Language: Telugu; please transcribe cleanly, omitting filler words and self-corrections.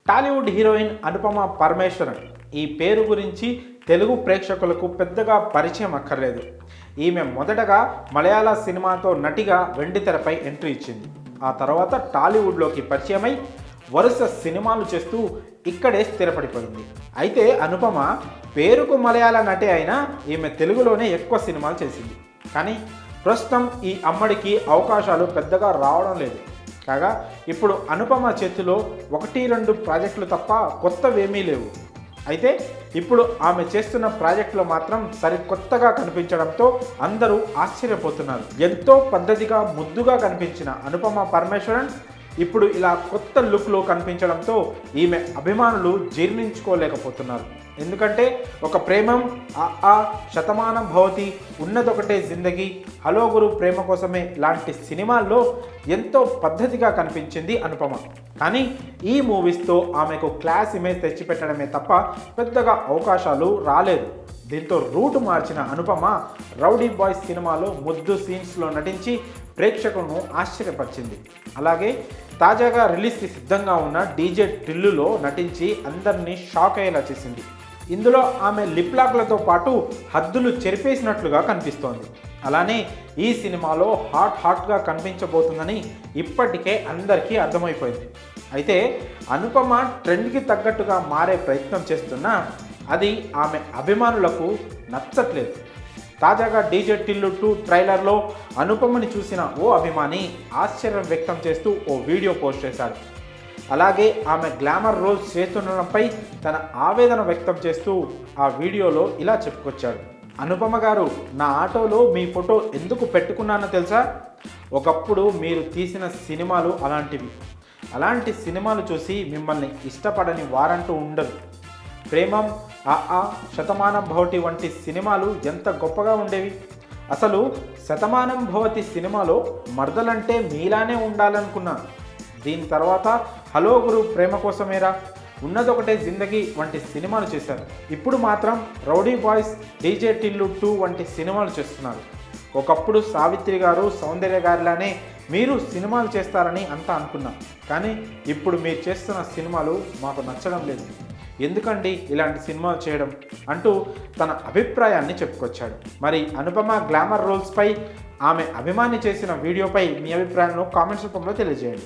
టాలీవుడ్ హీరోయిన్ అనుపమ పరమేశ్వరన్ ఈ పేరు గురించి తెలుగు ప్రేక్షకులకు పెద్దగా పరిచయం అక్కర్లేదు. ఈమె మొదటగా మలయాళ సినిమాతో నటిగా వెండితెరపై ఎంట్రీ ఇచ్చింది. ఆ తర్వాత టాలీవుడ్లోకి పరిచయమై వరుస సినిమాలు చేస్తూ ఇక్కడే స్థిరపడిపోయింది. అయితే అనుపమ పేరుకు మలయాళ నటి అయినా ఈమె తెలుగులోనే ఎక్కువ సినిమాలు చేసింది. కానీ ప్రస్తుతం ఈ అమ్మడికి అవకాశాలు పెద్దగా రావడం లేదు. కాగా ఇప్పుడు అనుపమ చేతిలో 1-2 ప్రాజెక్టులు తప్ప కొత్తవేమీ లేవు. అయితే ఇప్పుడు ఆమె చేస్తున్న ప్రాజెక్టులో మాత్రం సరికొత్తగా కనిపించడంతో అందరూ ఆశ్చర్యపోతున్నారు. ఎంతో పద్ధతిగా ముద్దుగా కనిపించిన అనుపమ పరమేశ్వరన్ ఇప్పుడు ఇలా కొత్త లుక్లో కనిపించడంతో ఈమె అభిమానులు జీర్ణించుకోలేకపోతున్నారు. ఎందుకంటే ఒక ప్రేమం, ఆ శతమానం భవతి, ఉన్నదొకటే జిందగీ, హలో గురు, ప్రేమ కోసమే లాంటి సినిమాల్లో ఎంతో పద్ధతిగా కనిపించింది అనుపమ. కానీ ఈ మూవీస్తో ఆమెకు క్లాస్ ఇమేజ్ తెచ్చిపెట్టడమే తప్ప పెద్దగా అవకాశాలు రాలేదు. దీంతో రూట్ మార్చిన అనుపమ రౌడీ బాయ్స్ సినిమాలో ముద్దు సీన్స్లో నటించి ప్రేక్షకులను ఆశ్చర్యపరిచింది. అలాగే తాజాగా రిలీజ్కి సిద్ధంగా ఉన్న డీజే టిల్లులో నటించి అందరినీ షాక్ అయ్యేలా చేసింది. ఇందులో ఆమె లిప్లాక్లతో పాటు హద్దులు చెరిపేసినట్లుగా కనిపిస్తోంది. అలానే ఈ సినిమాలో హాట్గా కనిపించబోతుందని ఇప్పటికే అందరికీ అర్థమైపోయింది. అయితే అనుపమ ట్రెండ్కి తగ్గట్టుగా మారే ప్రయత్నం చేస్తున్నా అది ఆమె అభిమానులకు నచ్చట్లేదు. తాజాగా డీజే టిల్లు 2 ట్రైలర్లో అనుపమని చూసిన ఓ అభిమాని ఆశ్చర్యం వ్యక్తం చేస్తూ ఓ వీడియో పోస్ట్ చేశాడు. అలాగే ఆమె గ్లామర్ రోల్స్ చేస్తుండడంపై తన ఆవేదన వ్యక్తం చేస్తూ ఆ వీడియోలో ఇలా చెప్పుకొచ్చాడు. అనుపమ గారు, నా ఆటోలో మీ ఫోటో ఎందుకు పెట్టుకున్నానో తెలుసా? ఒకప్పుడు మీరు తీసిన సినిమాలు అలాంటివి. అలాంటి సినిమాలు చూసి మిమ్మల్ని ఇష్టపడని వారంటూ ఉండరు. ప్రేమం, శతమానం భవతి వంటి సినిమాలు ఎంత గొప్పగా ఉండేవి. అసలు శతమానం భవతి సినిమాలో మర్దలంటే మీలానే ఉండాలనుకున్నాను. దీని తర్వాత హలో గురు, ప్రేమ కోసమేరా, ఉన్నదొకటే జిందగీ వంటి సినిమాలు చేశారు. ఇప్పుడు మాత్రం రౌడీ బాయ్స్, డీజే టిల్లు 2 వంటి సినిమాలు చేస్తున్నారు. ఒకప్పుడు సావిత్రి గారు, సౌందర్య గారిలానే మీరు సినిమాలు చేస్తారని అంతా అనుకున్నాం. కానీ ఇప్పుడు మీరు చేస్తున్న సినిమాలు మాకు నచ్చడం లేదు. ఎందుకండి ఇలాంటి సినిమాలు చేయడం అంటూ తన అభిప్రాయాన్ని చెప్పుకొచ్చాడు. మరి అనుపమ గ్లామర్ రోల్స్పై ఆమె అభిమాని చేసిన వీడియోపై మీ అభిప్రాయాలను కామెంట్స్ రూపంలో తెలియజేయండి.